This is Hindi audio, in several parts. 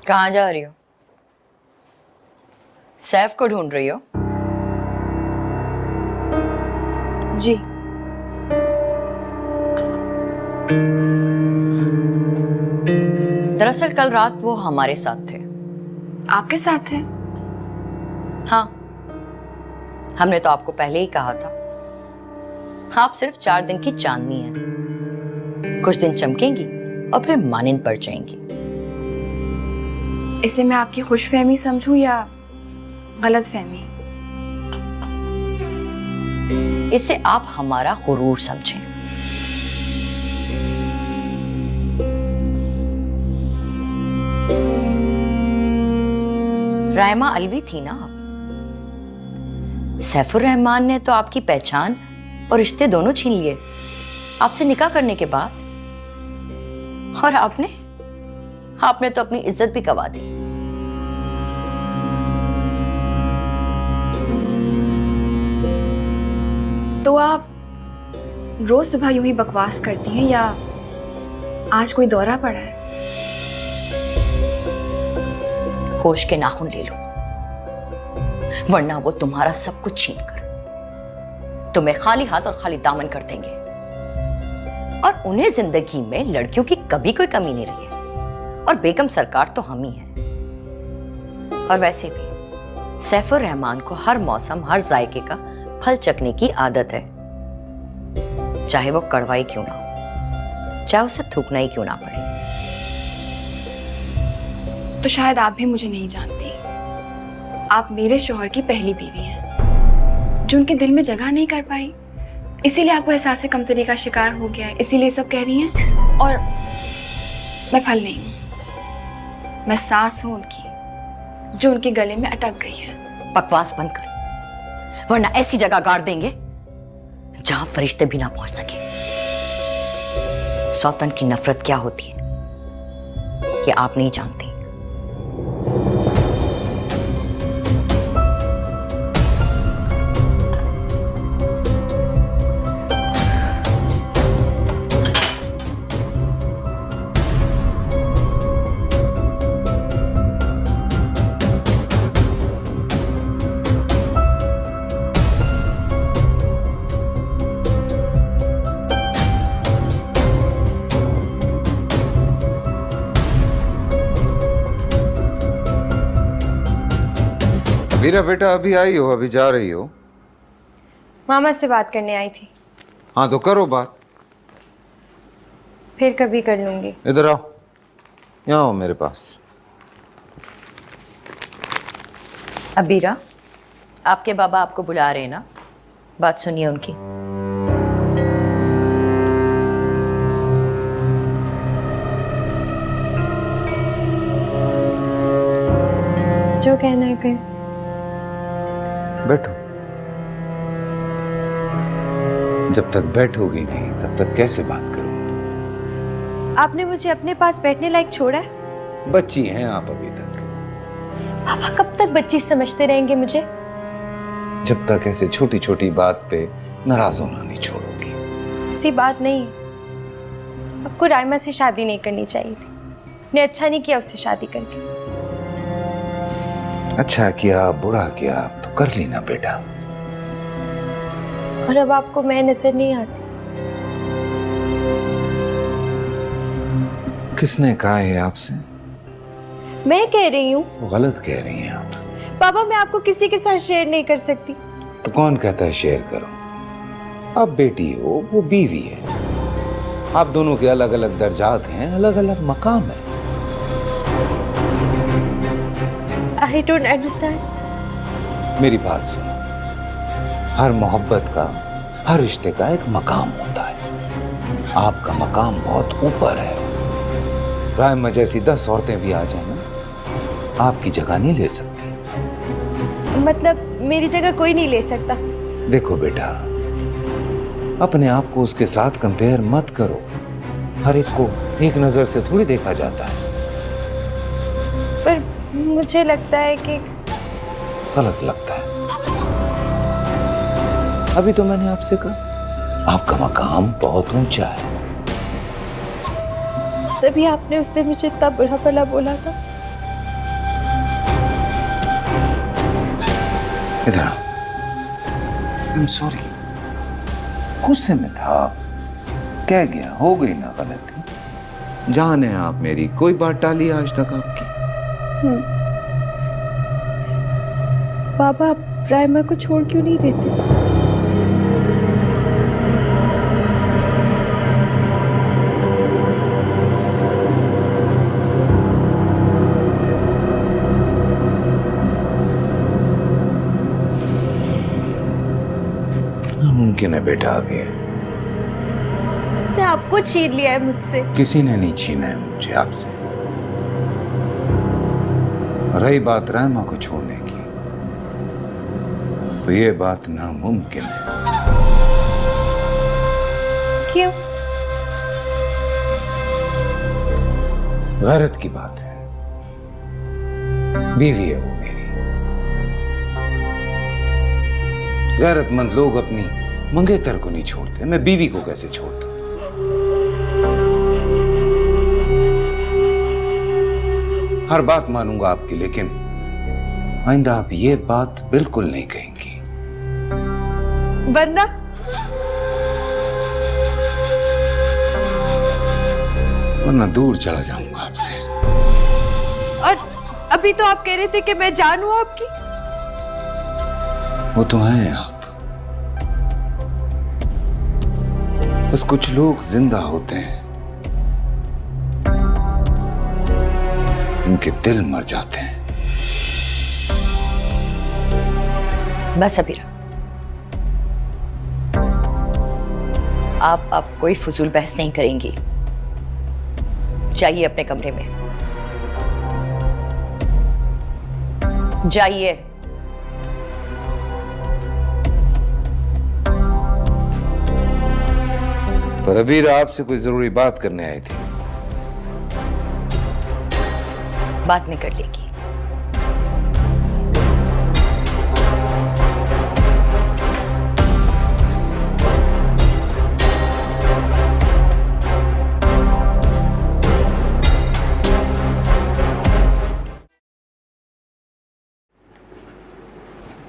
कहाँ जा रही हो? सैफ को ढूंढ रही हो? जी। दरअसल कल रात वो हमारे साथ थे। आपके साथ है? हाँ, हमने तो आपको पहले ही कहा था। आप सिर्फ 4 दिन की चांदनी है, कुछ दिन चमकेंगी और फिर मानिंद पड़ जाएंगी। इसे मैं आपकी खुशफहमी समझूं या गलतफहमी? इसे आप हमारा गुरूर समझें। राइमा अलवी थी ना आप? सैफुर रहमान ने तो आपकी पहचान और रिश्ते दोनों छीन लिए आपसे निकाह करने के बाद। और आपने तो अपनी इज्जत भी गंवा दी। तो आप रोज सुबह यूं ही बकवास करती हैं या आज कोई दौरा पड़ा है? होश के नाखून ले लो, वरना वो तुम्हारा सब कुछ छीन कर तुम्हें खाली हाथ और खाली दामन कर देंगे। और उन्हें जिंदगी में लड़कियों की कभी कोई कमी नहीं रही है, और बेगम सरकार तो हम ही हैं। और वैसे भी सैफुर रहमान को हर मौसम हर जायके का फल चखने की आदत है, चाहे वो कड़वाई क्यों ना हो, चाहे उसे थूकना ही क्यों ना पड़े। तो शायद आप भी मुझे नहीं जानती। आप मेरे शौहर की पहली बीवी हैं, जो उनके दिल में जगह नहीं कर पाई, इसीलिए आपको एहसास कमतरी का शिकार हो गया है, इसीलिए सब कह रही हैं। और मैं फल नहीं हूं, मैं सांस हूं उनकी, जो उनके गले में अटक गई है। बकवास बंद कर, वरना ऐसी जगह गाड़ देंगे जहां फरिश्ते भी ना पहुंच सके। सौतन की नफरत क्या होती है ये आप नहीं जानती। वीरा बेटा, अभी आई हो? अभी जा रही हो? मामा से बात करने आई थी। हाँ तो करो बात। फिर कभी कर लूंगी। इधर आओ, यहाँ आओ मेरे पास। अबीरा, आपके बाबा आपको बुला रहे हैं ना, बात सुनिए उनकी। जो कहना है कह। बैठो। जब तक बैठोगी नहीं तब तक कैसे बात करूं? आपने मुझे अपने पास बैठने लायक छोड़ा है? बच्ची हैं आप अभी तक। पापा कब तक बच्ची समझते रहेंगे मुझे? जब तक ऐसे छोटी छोटी बात पे नाराज होना नहीं छोड़ोगी। ऐसी बात नहीं, आपको राइमा से शादी नहीं करनी चाहिए थी। ने अच्छा नहीं किया उससे शादी करके। अच्छा किया बुरा किया तो कर ली ना बेटा। और अब आपको मैं नजर नहीं आती। किसने कहा है आपसे? मैं कह रही हूँ। गलत कह रही हैं आप। पापा मैं आपको किसी के साथ शेयर नहीं कर सकती। तो कौन कहता है शेयर करो? आप बेटी हो, वो बीवी है। आप दोनों के अलग अलग दर्जात हैं, अलग अलग मकाम है। I don't understand. मेरी बात सुनो, हर मोहब्बत का, हर रिश्ते का एक मकाम होता है। आपका मकाम बहुत ऊपर है। राइमा जैसी 10 औरतें भी आ जाए ना, आपकी जगह नहीं ले सकती। मतलब मेरी जगह कोई नहीं ले सकता? देखो बेटा, अपने आप को उसके साथ कंपेयर मत करो। हर एक को एक नजर से थोड़ी देखा जाता है। पर मुझे लगता है कि गलत लगता है। अभी तो मैंने आपसे कहा आपका मकाम बहुत ऊंचा है। तभी आपने उस दिन मुझे इतना बुरा भला बोला था। इधर आओ। I'm sorry, गुस्से में था, कह गया, हो गई ना गलती। जान है आप मेरी, कोई बात टाली आज तक आपकी? बाबा, आप रायमा को छोड़ क्यों नहीं देते? मुमकिन है बेटा, अभी है। उसने आपको छीन लिया है मुझसे। किसी ने नहीं छीना है मुझे आपसे। रही बात रायमा को छोड़ने की, तो ये बात नामुमकिन है। क्यों? गैरत की बात है, बीवी है वो मेरी। गैरतमंद लोग अपनी मंगेतर को नहीं छोड़ते, मैं बीवी को कैसे छोड़ता? हर बात मानूंगा आपकी, लेकिन आइंदा आप ये बात बिल्कुल नहीं कहेंगी। वरना वरना दूर चला जाऊंगा आपसे। और अभी तो आप कह रहे थे कि मैं जान हूं आपकी। वो तो हैं आप, बस कुछ लोग जिंदा होते हैं, उनके दिल मर जाते हैं। बस अबीरा, आप अब कोई फजूल बहस नहीं करेंगी। जाइए अपने कमरे में, जाइए। पर अबीरा आपसे कोई जरूरी बात करने आई थी। बाद में कर लेगी।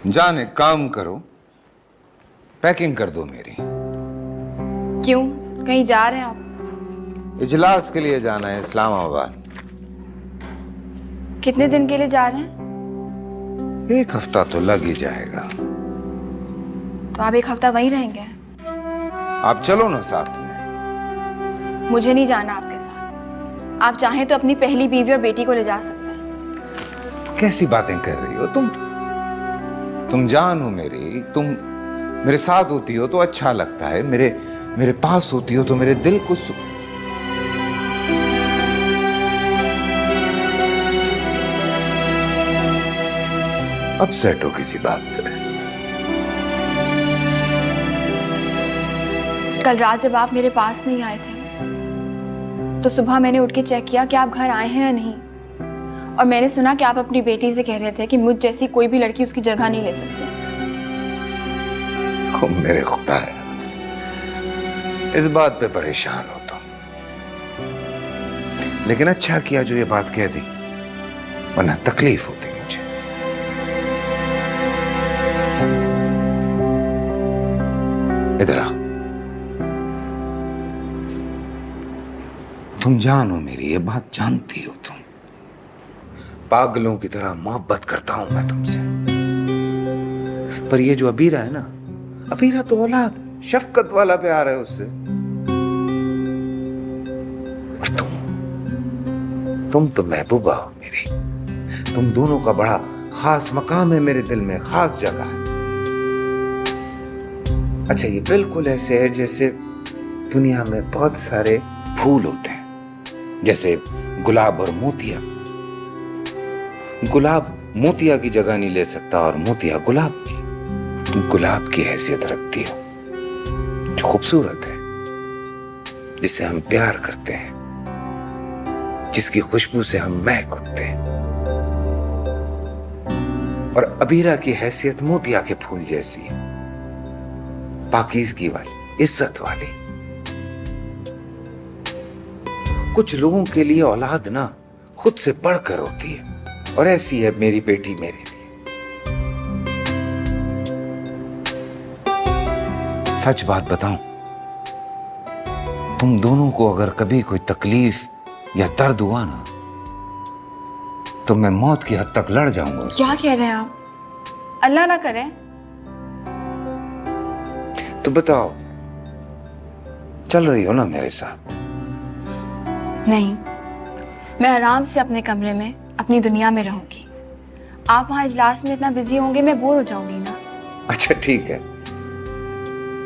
जान, एक काम करो, पैकिंग कर दो मेरी। क्यों, कहीं जा रहे हैं आप? इजलास के लिए जाना है इस्लामाबाद। कितने दिन के लिए जा रहे हैं? एक हफ्ता तो लग ही जाएगा। तो आप एक हफ्ता वहीं रहेंगे? आप चलो ना साथ में। मुझे नहीं जाना आपके साथ। आप चाहें तो अपनी पहली बीवी और बेटी को ले जा सकते हैं। कैसी बातें कर रही हो तुम जान हो मेरी, तुम मेरे साथ होती हो तो अच्छा लगता है, मेरे पास होती हो तो मेरे दिल को अपसेट हो किसी बात पे। कल रात जब आप मेरे पास नहीं आए थे तो सुबह मैंने उठ के चेक किया कि आप घर आए हैं या नहीं, और मैंने सुना कि आप अपनी बेटी से कह रहे थे कि मुझ जैसी कोई भी लड़की उसकी जगह नहीं ले सकती। ओ मेरे खुदा है, इस बात पे परेशान हो तुम, लेकिन अच्छा किया जो ये बात कह दी, वरना तकलीफ होती मुझे। इधर आ, तुम जानो मेरी, ये बात जानती हो तुम, पागलों की तरह मोहब्बत करता हूं मैं तुमसे। पर ये जो अबीरा है ना, अबीरा तो औलाद, शफकत वाला प्यार है उससे। और तुम तो महबूबा हो मेरी, तुम दोनों का बड़ा खास मकाम है मेरे दिल में, खास जगह है। अच्छा, ये बिल्कुल ऐसे है जैसे दुनिया में बहुत सारे फूल होते हैं, जैसे गुलाब और मोतिया। गुलाब मोतिया की जगह नहीं ले सकता और मोतिया गुलाब की। तुम गुलाब की हैसियत रखती हो, जो खूबसूरत है, जिससे हम प्यार करते हैं, जिसकी खुशबू से हम महक उठते हैं। और अबीरा की हैसियत मोतिया के फूल जैसी है, पाकीज़गी वाली, इज्जत वाली। कुछ लोगों के लिए औलाद ना खुद से बढ़कर होती है, और ऐसी है मेरी बेटी मेरे लिए। सच बात बताऊं, तुम दोनों को अगर कभी कोई तकलीफ या दर्द हुआ ना, तो मैं मौत की हद तक लड़ जाऊंगा उससे। क्या कह रहे हैं आप? अल्लाह ना करे। तो बताओ, चल रही हो ना मेरे साथ? नहीं, मैं आराम से अपने कमरे में अपनी दुनिया में रहूंगी। आप वहां इजलास में इतना बिजी होंगे, मैं बोर हो जाऊंगी ना। अच्छा ठीक है,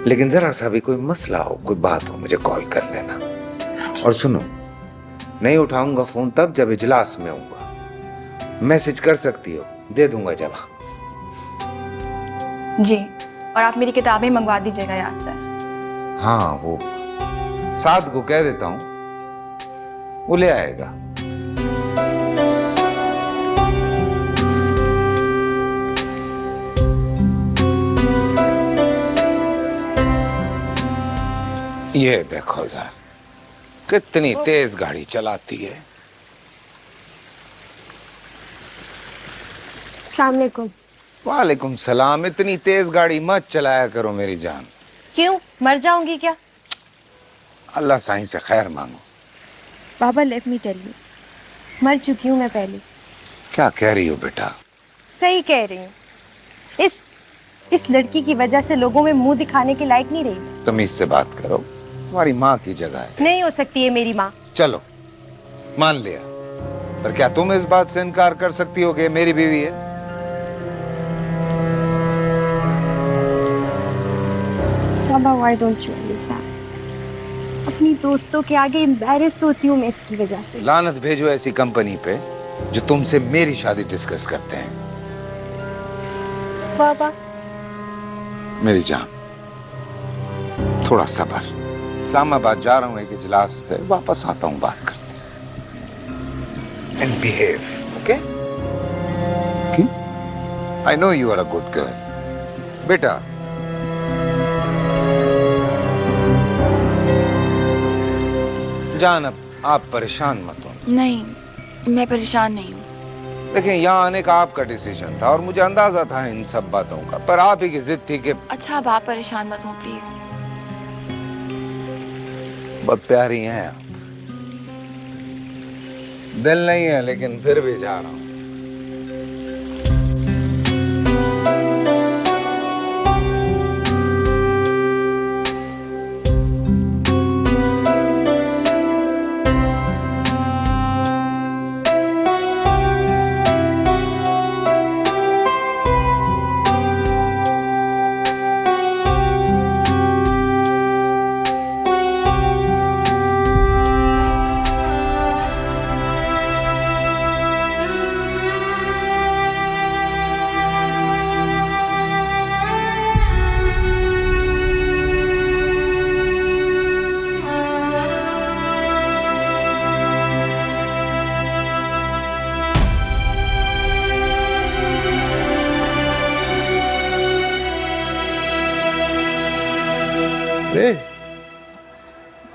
लेकिन जरा सा भी कोई मसला हो, कोई बात हो, मुझे कॉल कर लेना। और सुनो, नहीं उठाऊंगा फोन तब जब इजलास में होऊंगा। मैसेज कर सकती हो, दे दूंगा जवाब। जी, और आप मेरी किताबें मंगवा दीजिएगा याद से। हाँ, वो साथ को कह देता हूं, वो ले आएगा। ये देखो जरा, कितनी तेज गाड़ी चलाती है। अस्सलाम वालेकुम। वालेकुम सलाम। इतनी तेज गाड़ी मत चलाया करो मेरी जान। क्यों, मर जाऊंगी क्या? अल्लाह साईं से खैर मांगो। बाबा लेट मी टेल यू, मर चुकी हूँ मैं पहले। क्या कह रही हो बेटा? सही कह रही हूँ। इस लड़की की वजह से लोगों में मुंह दिखाने के लायक नहीं रही। तमीज से बात करो, तुम्हारी माँ की जगह है। नहीं हो सकती है मेरी माँ। चलो मान लिया, पर क्या तुम इस बात से इनकार कर सकती हो कि मेरी बीवी है? बाबा, व्हाई डोंट यू अंडरस्टैंड? अपनी दोस्तों के आगे एम्बैरेस होती हूँ मैं इसकी वजह से। लानत भेजो ऐसी कंपनी पे जो तुमसे मेरी शादी डिस्कस करते हैं। बाबा, मेरी जान, थोड़ा सब्र। इस्लामाबाद जा रहा हूँ एक इजलास पे, वापस आता हूँ, बात करते हैं। And behave, okay? I know you are a good girl. बेटा, जान, अब आप परेशान मत हो। नहीं, मैं परेशान नहीं हूँ। देखिए, यहाँ आने का आपका डिसीजन था और मुझे अंदाजा था इन सब बातों का, पर आप ही की जिद थी कि अच्छा, अब आप परेशान मत हो प्लीज। बहुत प्यारी हैं आप। दिल नहीं है लेकिन फिर भी जा रहा हूँ।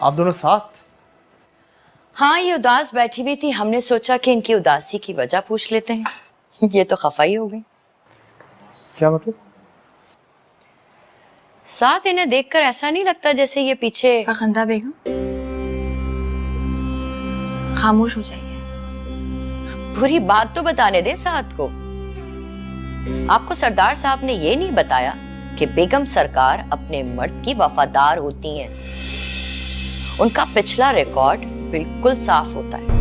आप दोनों साथ? हाँ, ये उदास बैठी हुई थी, हमने सोचा कि इनकी उदासी की वजह पूछ लेते हैं। ये तो खफाई हो गई। क्या मतलब? साथ इन्हें देखकर ऐसा नहीं लगता जैसे ये पीछे। फरखंदा बेगम, खामोश हो जाइए। पूरी बात तो बताने दे साथ को। आपको सरदार साहब ने ये नहीं बताया कि बेगम सरकार अपने मर्द की वफादार होती हैं। उनका पिछला रिकॉर्ड बिल्कुल साफ होता है।